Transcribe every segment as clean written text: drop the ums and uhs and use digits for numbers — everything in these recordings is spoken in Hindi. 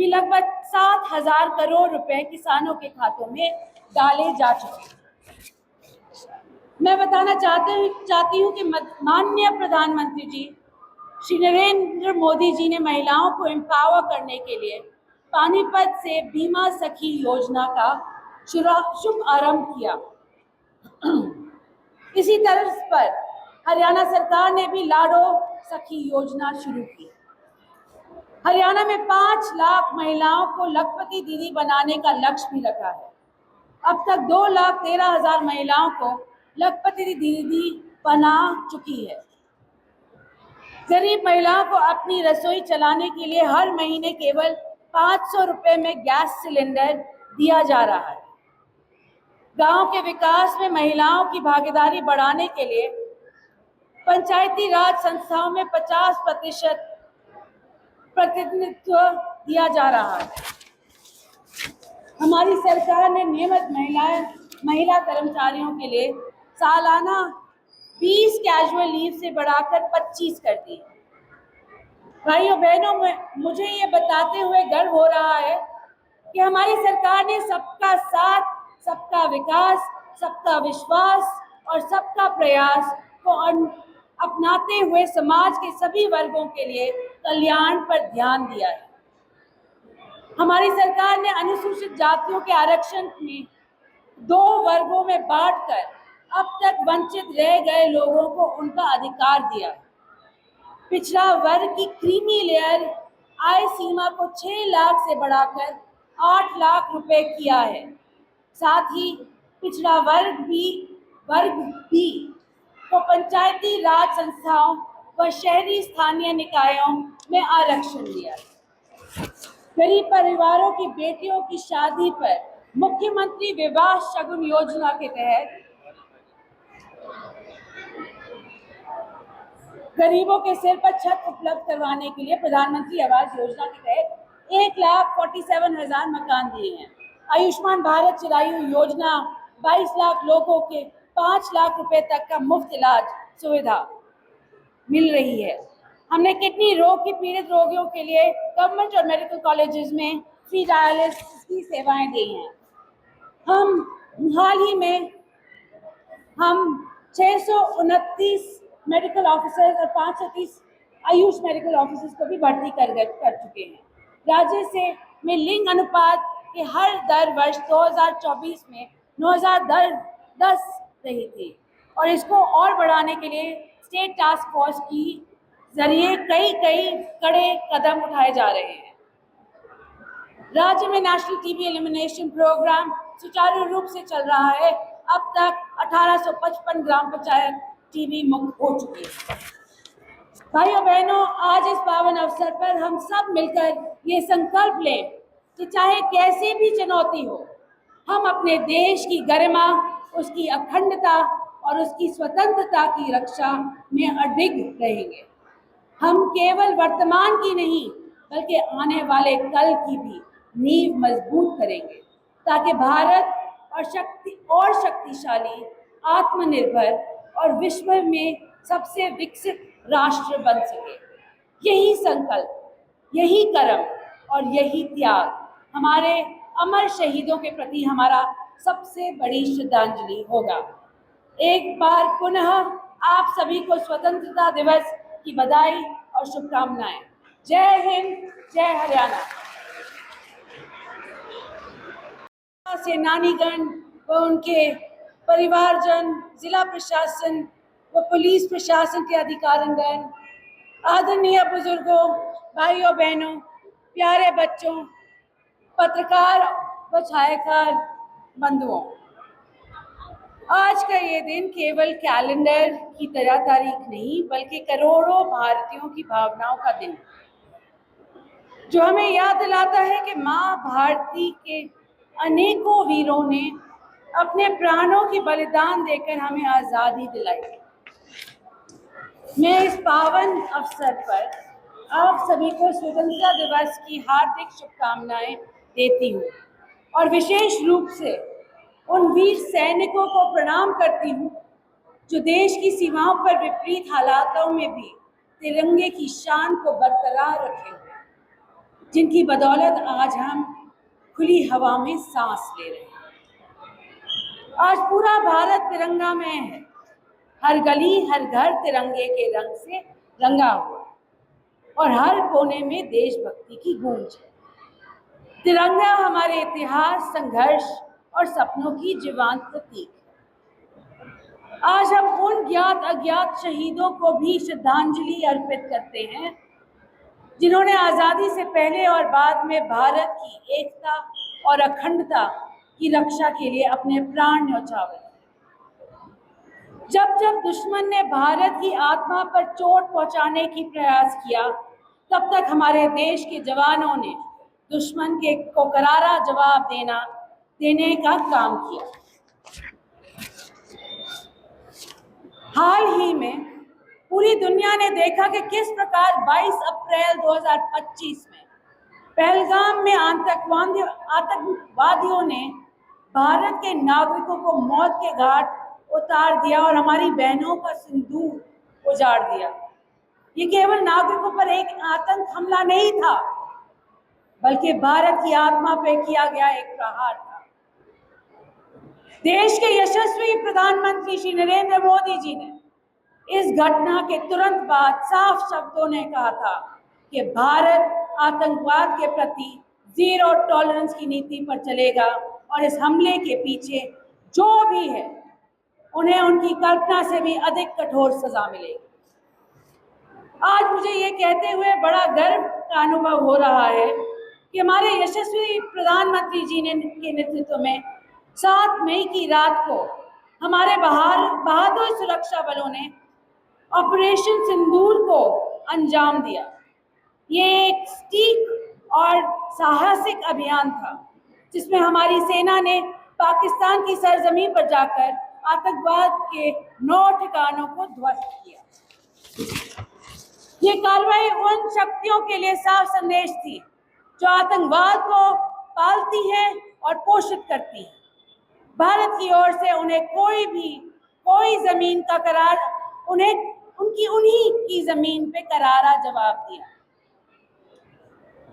भी लगभग 7,000 करोड़ रुपए किसानों के खातों में डाले जा चुके हैं। मैं बताना चाहती हूँ कि माननीय प्रधानमंत्री जी श्री नरेंद्र मोदी जी ने महिलाओं को एम्पावर करने के लिए पानीपत से बीमा सखी योजना का शुभ आरंभ किया। इसी तर्ज पर हरियाणा सरकार ने भी लाडो सखी योजना शुरू की। हरियाणा में 5 लाख महिलाओं को लखपति दीदी बनाने का लक्ष्य भी रखा है। अब तक 2,13,000 महिलाओं को लखपति दीदी बना चुकी है। गरीब महिलाओं को अपनी रसोई चलाने के लिए हर महीने केवल 500 रुपए में गैस सिलेंडर दिया जा रहा है। गांव के विकास में महिलाओं की भागीदारी बढ़ाने के लिए पंचायती राज संस्थाओं में 50% प्रतिनिधित्व दिया जा रहा है। हमारी सरकार ने नियमित महिला कर्मचारियों के लिए सालाना 20 कैजुअल लीव से बढ़ाकर 25 कर दी। भाइयों बहनों, मुझे ये बताते हुए गर्व हो रहा है कि हमारी सरकार ने सबका साथ, सबका विकास, सबका विश्वास और सबका प्रयास को अपनाते हुए समाज के सभी वर्गों के लिए कल्याण पर ध्यान दिया है। हमारी सरकार ने अनुसूचित जातियों के आरक्षण में 2 वर्गों में बांटकर अब तक वंचित रह गए लोगों को उनका अधिकार दिया है। पिछड़ा वर्ग की क्रीमी लेयर आय सीमा को 6 लाख से बढ़ाकर 8 लाख रुपए किया है। साथ ही पिछड़ा वर्ग भी को पंचायती राज संस्थाओं व शहरी स्थानीय निकायों में आरक्षण दिया है। गरीब परिवारों की बेटियों की शादी पर मुख्यमंत्री विवाह शगुन योजना के तहत गरीबों के सिर पर छत उपलब्ध करवाने के लिए प्रधानमंत्री आवास योजना के तहत 1,47,000 मकान दिए हैं। आयुष्मान भारत चिरायु योजना 22 लाख लोगों के 5 लाख रुपए तक का मुफ्त इलाज सुविधा मिल रही है। हमने किडनी रोग की पीड़ित रोगियों के लिए गवर्नमेंट और मेडिकल कॉलेजेस में फ्री डायलिसिस की सेवाएं दी हैं। हाल ही में हम 629 मेडिकल ऑफिसर्स और 530 आयुष मेडिकल ऑफिसर्स को भी भर्ती कर चुके हैं। राज्य में लिंग अनुपात के हर दर वर्ष 2024 में 9,010 रही थी और इसको और बढ़ाने के लिए स्टेट टास्क फोर्स की जरिए कई कड़े कदम उठाए जा रहे हैं। राज्य में नेशनल टीबी एलिमिनेशन प्रोग्राम सुचारू रूप से चल रहा है। अब तक 1855 ग्राम पंचायत टीबी मुक्त हो चुकी है। भाइयों बहनों, आज इस पावन अवसर पर हम सब मिलकर ये संकल्प लें कि चाहे कैसी भी चुनौती हो, हम अपने देश की गरिमा, उसकी अखंडता और उसकी स्वतंत्रता की रक्षा में अडिग रहेंगे। हम केवल वर्तमान की नहीं बल्कि आने वाले कल की भी नींव मजबूत करेंगे ताकि भारत और शक्तिशाली, आत्मनिर्भर और विश्व में सबसे विकसित राष्ट्र बन सके। यही संकल्प, यही कर्म और यही त्याग हमारे अमर शहीदों के प्रति हमारा सबसे बड़ी श्रद्धांजलि होगा। एक बार पुनः आप सभी को स्वतंत्रता दिवस की बधाई और शुभकामनाएं। जय हिंद, जय हरियाणा। सेनानीगण व उनके परिवारजन, जिला प्रशासन व पुलिस प्रशासन के अधिकारीगण, आदरणीय बुजुर्गों, भाइयों बहनों, प्यारे बच्चों, पत्रकार व छायाकार बंधुओं, आज का ये दिन केवल कैलेंडर की तारीख नहीं बल्कि करोड़ों भारतीयों की भावनाओं का दिन, जो हमें याद दिलाता है कि माँ भारती के अनेकों वीरों ने अपने प्राणों की बलिदान देकर हमें आज़ादी दिलाई। मैं इस पावन अवसर पर आप सभी को स्वतंत्रता दिवस की हार्दिक शुभकामनाएं देती हूँ और विशेष रूप से उन वीर सैनिकों को प्रणाम करती हूँ जो देश की सीमाओं पर विपरीत हालातों में भी तिरंगे की शान को बरकरार रखे हुए। जिनकी बदौलत आज हम खुली हवा में सांस ले रहे हैं। आज पूरा भारत तिरंगा में है, हर गली हर घर तिरंगे के रंग से रंगा हुआ और हर कोने में देशभक्ति की गूंज है। तिरंगा हमारे इतिहास, संघर्ष और सपनों की जीवंत प्रतीक है। आज हम उन ज्ञात अज्ञात शहीदों को भी श्रद्धांजलि अर्पित करते हैं जिन्होंने आजादी से पहले और बाद में भारत की एकता और अखंडता की रक्षा के लिए अपने प्राण न्यौछावर। जब जब दुश्मन ने भारत की आत्मा पर चोट पहुंचाने की प्रयास किया, तब तक हमारे देश के जवानों ने दुश्मन को करारा जवाब देने का काम किया। हाल ही में पूरी दुनिया ने देखा कि किस प्रकार 22 अप्रैल 2025 में पहलगाम में आतंकवादियों ने भारत के नागरिकों को मौत के घाट उतार दिया और हमारी बहनों का सिंदूर उजाड़ दिया। ये केवल नागरिकों पर एक आतंक हमला नहीं था, बल्कि भारत की आत्मा पे किया गया एक प्रहार था। देश के यशस्वी प्रधानमंत्री श्री नरेंद्र मोदी जी ने इस घटना के तुरंत बाद साफ शब्दों ने कहा था कि भारत आतंकवाद के प्रति जीरो टॉलरेंस की नीति पर चलेगा और इस हमले के पीछे जो भी है उन्हें उनकी कल्पना से भी अधिक कठोर सजा मिलेगी। आज मुझे ये कहते हुए बड़ा गर्व का अनुभव हो रहा है कि हमारे यशस्वी प्रधानमंत्री जी के नेतृत्व में 7 मई की रात को हमारे बहादुर सुरक्षा बलों ने ऑपरेशन सिंदूर को अंजाम दिया। ये एक सटीक और साहसिक अभियान था जिसमें हमारी सेना ने पाकिस्तान की सरजमीं पर जाकर आतंकवाद के 9 ठिकानों को ध्वस्त किया। ये कार्रवाई उन शक्तियों के लिए साफ संदेश थी जो आतंकवाद को पालती है और पोषित करती है। भारत की ओर से उन्हें कोई जमीन का उन्हीं की जमीन पे करारा जवाब दिया।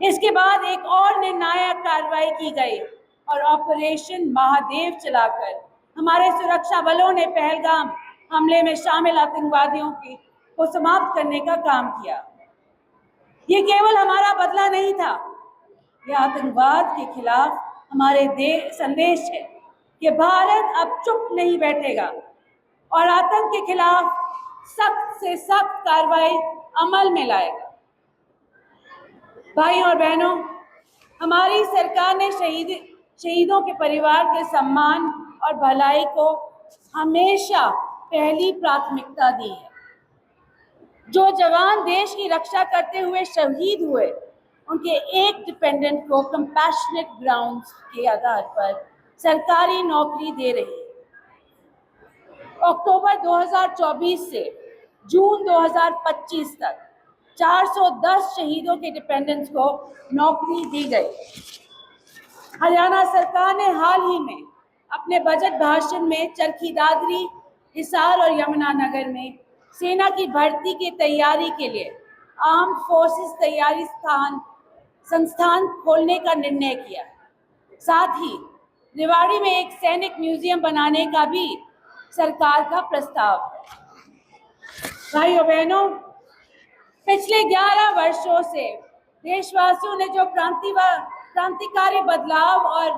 इसके बाद एक और निर्णायक कार्रवाई की गई और ऑपरेशन महादेव चलाकर हमारे सुरक्षा बलों ने पहलगाम हमले में शामिल आतंकवादियों को समाप्त करने का काम किया। ये केवल हमारा बदला नहीं था, यह आतंकवाद के खिलाफ हमारे संदेश है कि भारत अब चुप नहीं बैठेगा और आतंक के खिलाफ सख्त से सख्त कार्रवाई अमल में लाएगा। भाइयों और बहनों, हमारी सरकार ने शहीदों के परिवार के सम्मान और भलाई को हमेशा पहली प्राथमिकता दी है। जो जवान देश की रक्षा करते हुए शहीद हुए, उनके एक डिपेंडेंट को कंपैशनेट ग्राउंड्स के आधार पर सरकारी नौकरी दे रही है। अक्टूबर 2024 से जून 2025 तक 410 शहीदों के डिपेंडेंट्स को नौकरी दी गई। हरियाणा सरकार ने हाल ही में अपने बजट भाषण में चरखी दादरी, हिसार और यमुनानगर में सेना की भर्ती की तैयारी के लिए आर्म्ड फोर्सेस तैयारी संस्थान खोलने का निर्णय किया। साथ ही रेवाड़ी में एक सैनिक म्यूजियम बनाने का भी सरकार का प्रस्ताव है। भाइयों बहनों, पिछले 11 वर्षों से देशवासियों ने जो क्रांतिकारी बदलाव और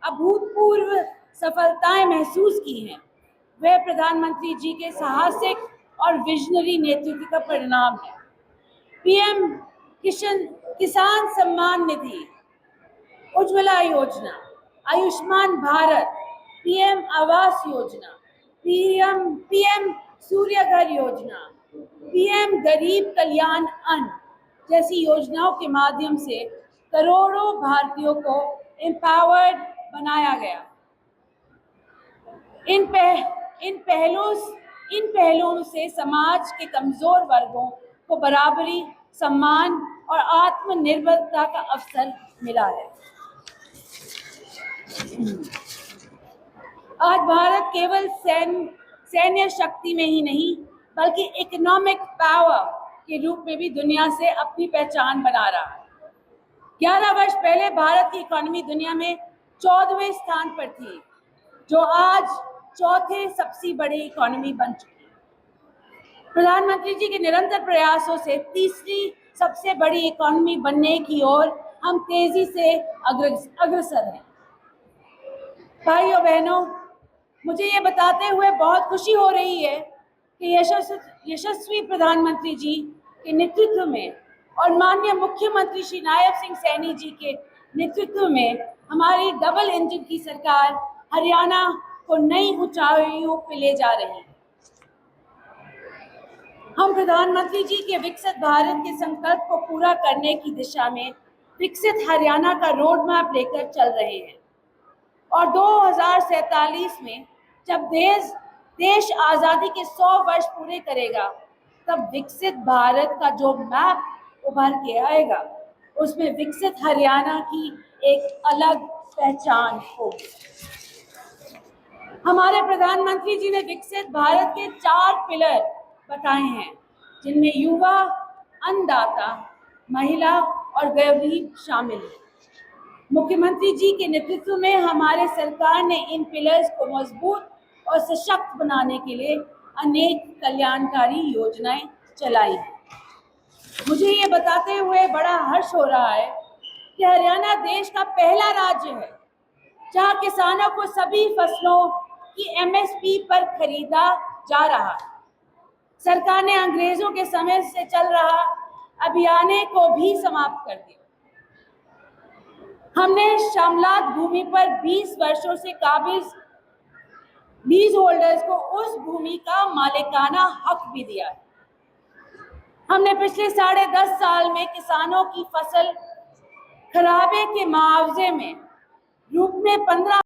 अभूतपूर्व सफलताएं महसूस की हैं, वह प्रधानमंत्री जी के साहसिक और विजनरी नेतृत्व का परिणाम है। पीएम किसान सम्मान निधि, उज्ज्वला योजना, आयुष्मान भारत, पीएम आवास योजना, पीएम सूर्य घर योजना, पीएम गरीब कल्याण अन्न जैसी योजनाओं के माध्यम से करोड़ों भारतीयों को एम्पावर्ड बनाया गया। इन पहलों से समाज के कमजोर वर्गों को बराबरी, सम्मान और आत्मनिर्भरता का अवसर मिला है। आज भारत केवल सैन्य शक्ति में ही नहीं, बल्कि इकोनॉमिक पावर के रूप में भी दुनिया से अपनी पहचान बना रहा है। 11 वर्ष पहले भारत की इकोनॉमी दुनिया में 14वें स्थान पर थी, जो आज चौथे सबसे बड़ी इकोनॉमी बन चुकी है। प्रधानमंत्री जी के निरंतर प्रयासों से तीसरी सबसे बड़ी इकोनॉमी बनने की ओर हम तेजी से अग्रसर हैं। भाइयों बहनों, मुझे ये बताते हुए बहुत खुशी हो रही है कि यशस्वी प्रधानमंत्री जी के नेतृत्व में और माननीय मुख्यमंत्री श्री नायब सिंह सैनी जी के नेतृत्व में हमारी डबल इंजन की सरकार हरियाणा को नई ऊंचाइयों पे ले जा रही है। हम प्रधानमंत्री जी के विकसित भारत के संकल्प को पूरा करने की दिशा में विकसित हरियाणा का रोड मैप लेकर चल रहे हैं और 2047 में जब देश आज़ादी के 100 वर्ष पूरे करेगा, तब विकसित भारत का जो मैप उभर के आएगा, उसमें विकसित हरियाणा की एक अलग पहचान होगी। हमारे प्रधानमंत्री जी ने विकसित भारत के 4 पिलर बताए हैं, जिनमें युवा, अन्नदाता, महिला और गरीब शामिल है। मुख्यमंत्री जी के नेतृत्व में हमारे सरकार ने इन पिलर्स को मजबूत और सशक्त बनाने के लिए अनेक कल्याणकारी योजनाएं चलाई हैं। मुझे ये बताते हुए बड़ा हर्ष हो रहा है कि हरियाणा देश का पहला राज्य है जहां किसानों को सभी फसलों की एमएसपी पर खरीदा जा रहा है। सरकार ने अंग्रेजों के समय से चल रहा अभियान को भी समाप्त कर दिया। हमने शामलात भूमि पर 20 वर्षों से काबिज लीज होल्डर्स को उस भूमि का मालिकाना हक भी दिया है। हमने पिछले 10.5 साल में किसानों की फसल खराबे के मुआवजे में रूप में 15